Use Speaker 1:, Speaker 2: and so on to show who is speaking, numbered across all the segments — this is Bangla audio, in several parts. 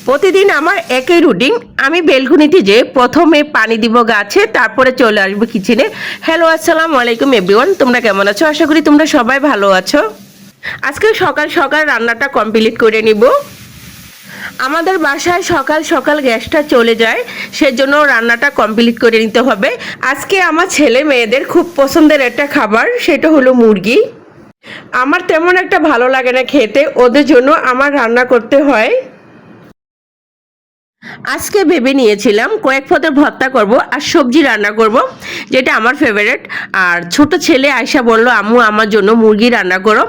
Speaker 1: প্রতিদিন আমার একই রুটিন। আমি বেলকুনিতে যে প্রথমে পানি দিব গাছে, তারপরে চলে আসবো কিচেনে। হ্যালো, আসসালামু আলাইকুম এভরিওয়ান, তোমরা কেমন আছো? আশা করি তোমরা সবাই ভালো আছো। আজকে সকাল সকাল রান্নাটা কমপ্লিট করে নিব। আমাদের বাসায় সকাল সকাল গ্যাসটা চলে যায়, সেজন্য রান্নাটা কমপ্লিট করে নিতে হবে। আজকে আমার ছেলে মেয়েদের খুব পছন্দের একটা খাবার, সেটা হলো মুরগি। আমার তেমন একটা ভালো লাগে না খেতে, ওদের জন্য আমার রান্না করতে হয়। আজকে ভেবে নিয়েছিলাম কয়েক পদের ভর্তা করব আর সবজি রান্না করব, যেটা আমার ফেভারিট। আর ছোট ছেলে আয়শা বলল, আম্মু আমার জন্য মুরগি রান্না করো।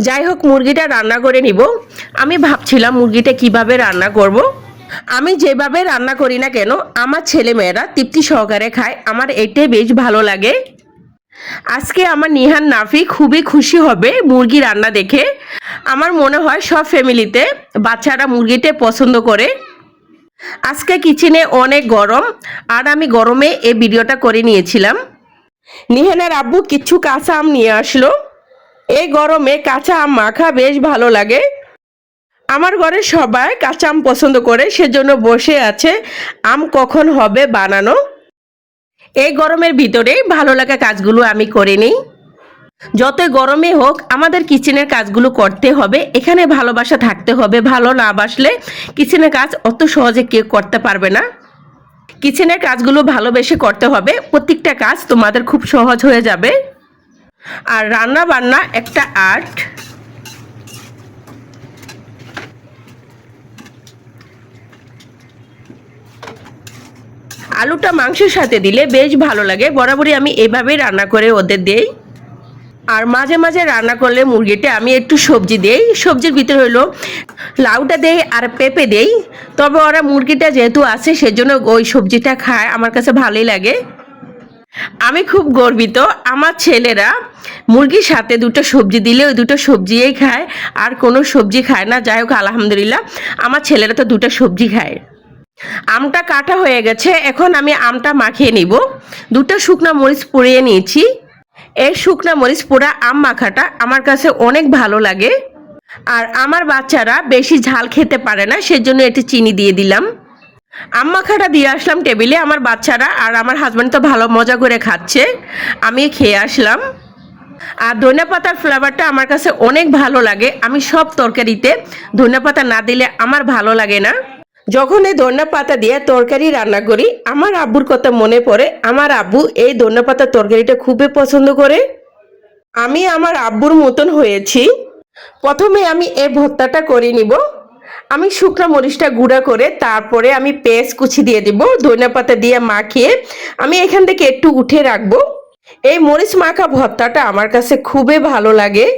Speaker 1: যাই হোক, মুরগিটা রান্না করে নিব। আমি ভাবছিলাম মুরগিটা কিভাবে রান্না করব। আমি যেভাবে রান্না করি না কেন, আমার ছেলে মেয়েরা তৃপ্তি সহকারে খায়, আমার এটাই বেশ ভালো লাগে। আজকে আমার নিহান নাফি খুবই খুশি হবে মুরগি রান্না দেখে। আমার মনে হয় সব ফ্যামিলিতে বাচ্চারা মুরগিটা পছন্দ করে। আজকে কিচেনে অনেক গরম, আর আমি গরমে এই ভিডিওটা করে নিয়েছিলাম। নিহানের আব্বু কিছু কাঁচা আম নিয়ে আসলো। এই গরমে কাঁচা আম মাখা বেশ ভালো লাগে। আমার ঘরে সবাই কাঁচা আম পছন্দ করে, সেজন্য বসে আছে আম কখন হবে বানানো। এই গরমের ভিতরে ভালো লাগা কাজগুলো আমি করে নিই। যতই গরমে হোক আমাদের কিচেনের কাজগুলো করতে হবে, এখানে ভালোবাসা থাকতে হবে। ভালো না বাসলে কিচেনের কাজ অত সহজে কেউ করতে পারবে না। কিচেনের কাজগুলো ভালোবেসে করতে হবে, প্রত্যেকটা কাজ তোমাদের খুব সহজ হয়ে যাবে। আর রান্না বান্না একটা আর্ট। আলুটা মাংসের সাথে দিলে বেশ ভালো লাগে, বরাবরই আমি এভাবেই রান্না করে ওদের দেই। আর মাঝে মাঝে রান্না করলে মুরগিতে আমি একটু সবজি দেই। সবজির ভিতরে হলো লাউটা দেই আর পেঁপে দেই। তবে ওরা মুরগিটা যেহেতু আছে, সেজন্য ওই সবজিটা খায়, আমার কাছে ভালোই লাগে। আমি খুব গর্বিত, আমার ছেলেরা মুরগির সাথে দুটো সবজি দিলে ওই দুটো সবজিই খায়, আর কোনো সবজি খায় না। যাই হোক, আলহামদুলিল্লাহ, আমার ছেলেরা তো দুটো সবজি খায়। আমটা কাটা হয়ে গেছে, এখন আমি আমটা মাখিয়ে নিব। দুটো শুকনো মরিচ পুড়িয়ে নিয়েছি। এই শুকনো মরিচ পোড়া আম মাখাটা আমার কাছে অনেক ভালো লাগে। আর আমার বাচ্চারা বেশি ঝাল খেতে পারে না, সেজন্য এটি চিনি দিয়ে দিলাম। আম মাখাটা দিয়ে আসলাম টেবিলে। আমার বাচ্চারা আর আমার হাজব্যান্ড তো ভালো মজা করে খাচ্ছে, আমি খেয়ে আসলাম। আর ধনেপাতার ফ্লেভারটা আমার কাছে অনেক ভালো লাগে। আমি সব তরকারিতে ধনেপাতা না দিলে আমার ভালো লাগে না। যখন এই ধনেপাতা দিয়ে তরকারি রান্না করি, আমার আব্বুর কথা মনে পড়ে। আমার আব্বু এই ধনেপাতার তরকারিটা খুবই পছন্দ করে। আমি আমার আব্বুর মতন হয়েছি। প্রথমে আমি এই ভর্তাটা করে নিব। আমি শুকনো মরিচটা গুঁড়া করে তারপরে আমি পেঁয়াজ কুচি দিয়ে দিব, ধনেপাতা দিয়ে মাখিয়ে আমি এখান থেকে একটু উঠে রাখবো। এই মরিচ মাখা ভর্তাটা আমার কাছে খুবই ভালো লাগে।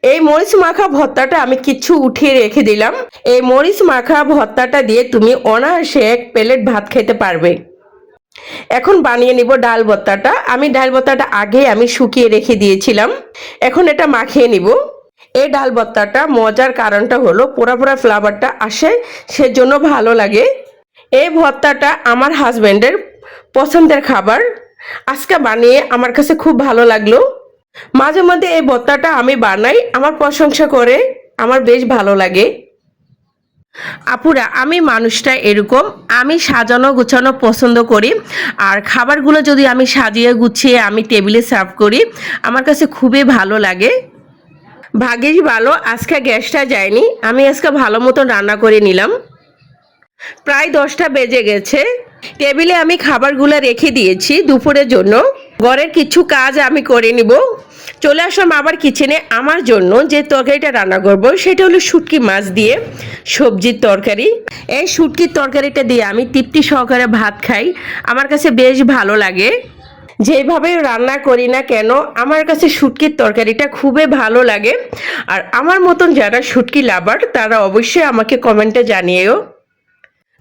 Speaker 1: এই মরিচ মাখা ভর্তাটা আমি কিছু উঠিয়ে রেখে দিলাম। এই মরিচ মাখা ভর্তাটা দিয়ে তুমি অনায়াসে এক প্লেট ভাত খেতে পারবে। এখন বানিয়ে নিব ডাল ভর্তাটা। আমি ডাল ভর্তাটা আগে আমি শুকিয়ে রেখে দিয়েছিলাম, এখন এটা মাখিয়ে নিব। এই ডাল ভর্তাটা মজার কারণটা হলো পোড়া পোড়া ফ্লেভারটা আসে, সেজন্য ভালো লাগে। এই ভর্তাটা আমার হাজবেন্ডের পছন্দের খাবার। আজকে বানিয়ে আমার কাছে খুব ভালো লাগলো। মাঝে মধ্যে এই ভর্তাটা আমি বানাই, আমার প্রশংসা করে, আমার বেশ ভালো লাগে। আপুরা, আমি মানুষটা এরকম, আমি সাজানো গুছানো পছন্দ করি। আর খাবারগুলো যদি আমি সাজিয়ে গুছিয়ে আমি টেবিলে সার্ভ করি, আমার কাছে খুবই ভালো লাগে। ভাগ্যিস ভালো আজকে গ্যাসটা যায়নি, আমি আজকে ভালো মতন রান্না করে নিলাম। প্রায় 10টা বেজে গেছে। টেবিলে আমি খাবারগুলো রেখে দিয়েছি দুপুরের জন্য। ঘরের কিছু কাজ আমি করে নিব। চলে আসলাম আবার কিচেনে। আমার জন্য যে তরকারিটা রান্না করব সেটা হলো শুটকি মাছ দিয়ে সবজির তরকারি। এই শুটকির তরকারিটা দিয়ে আমি তৃপ্তি সহকারে ভাত খাই, আমার কাছে বেশ ভালো লাগে। যেভাবে রান্না করি না কেন, আমার কাছে শুটকির তরকারিটা খুবই ভালো লাগে। আর আমার মতন যারা শুটকি লাভার, তারা অবশ্যই আমাকে কমেন্টে জানিয়েও।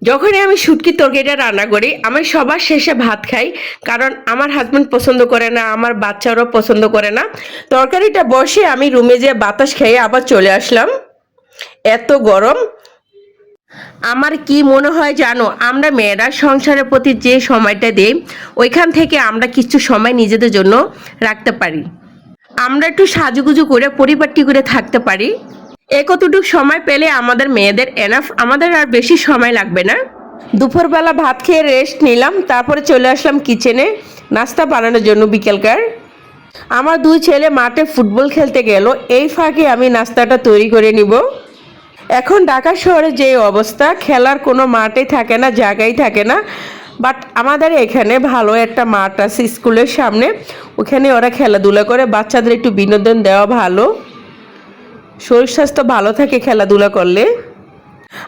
Speaker 1: যখনই আমি শুটকির তরকারিটা রান্না করি, আমি সবার শেষে ভাত খাই, কারণ আমার হাজব্যান্ড পছন্দ করে না, আমার বাচ্চারাও পছন্দ করে না। তরকারিটা বসে আমি রুমে যেয়ে বাতাস খেয়ে আবার চলে আসলাম। এত গরম। আমার কি মনে হয় জানো, আমরা মেয়েরা সংসারের প্রতি যে সময়টা দেই, ওইখান থেকে আমরা কিছু সময় নিজেদের জন্য রাখতে পারি। আমরা একটু সাজুগুজু করে পরিপাটি করে থাকতে পারি। কতটুকু সময় পেলে আমাদের মেয়েদের এনাফ, আমাদের আর বেশি সময় লাগবে না। দুপুরবেলা ভাত খেয়ে রেস্ট নিলাম, তারপরে চলে আসলাম কিচেনে নাস্তা বানানোর জন্য বিকেলকার। আমার দুই ছেলে মাঠে ফুটবল খেলতে গেল, এই ফাঁকে আমি নাস্তাটা তৈরি করে নিব। এখন ঢাকা শহরে যে অবস্থা, খেলার কোনো মাঠই থাকে না, জায়গাই থাকে না। বাট আমাদের এখানে ভালো একটা মাঠ আছে স্কুলের সামনে, ওখানে ওরা খেলাধুলা করে, বাচ্চাদের একটু বিনোদন দেওয়া ভালো, শরীর স্বাস্থ্য ভালো থাকে খেলাধুলা করলে।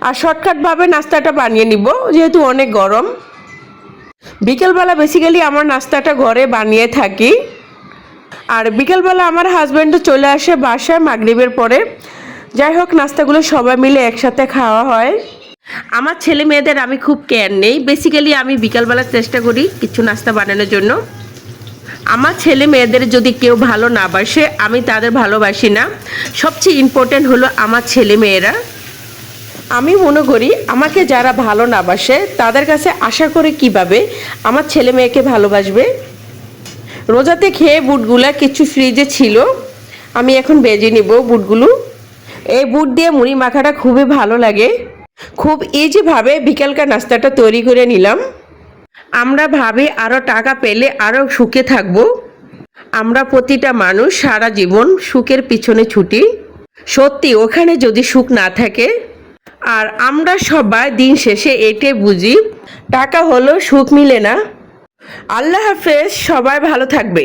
Speaker 1: আর শর্টকাটভাবে নাস্তাটা বানিয়ে নিব যেহেতু অনেক গরম। বিকেলবেলা বেসিক্যালি আমার নাস্তাটা ঘরে বানিয়ে থাকি। আর বিকেলবেলা আমার হাজব্যান্ডও চলে আসে বাসায় মাগরিবের পরে। যাই হোক, নাস্তাগুলো সবাই মিলে একসাথে খাওয়া হয়। আমার ছেলে মেয়েদের আমি খুব কেয়ার নেই, বেসিক্যালি আমি বিকালবেলা চেষ্টা করি কিছু নাস্তা বানানোর জন্য। আমার ছেলে মেয়েদের যদি কেউ ভালো না বাসে, আমি তাদের ভালোবাসি না। সবচেয়ে ইম্পর্টেন্ট হলো আমার ছেলে মেয়েরা। আমি মনে করি আমাকে যারা ভালো না বাসে তাদের কাছে আশা করে কিভাবে আমার ছেলে মেয়েকে ভালোবাসবে। রোজাতে খেয়ে বুটগুলা কিছু ফ্রিজে ছিল, আমি এখন বেজে নিব বুটগুলো। এই বুট দিয়ে মুড়ি মাখাটা খুবই ভালো লাগে। খুব ইজিভাবে বিকালকার নাস্তাটা তৈরি করে নিলাম। আমরা ভাবি আরও টাকা পেলে আরও সুখে থাকব। আমরা প্রতিটা মানুষ সারা জীবন সুখের পিছনে ছুটি, সত্যি ওখানে যদি সুখ না থাকে। আর আমরা সবাই দিন শেষে এটাই বুঝি, টাকা হলো সুখ মিলে না। আল্লাহ হাফেজ, সবাই ভালো থাকবে।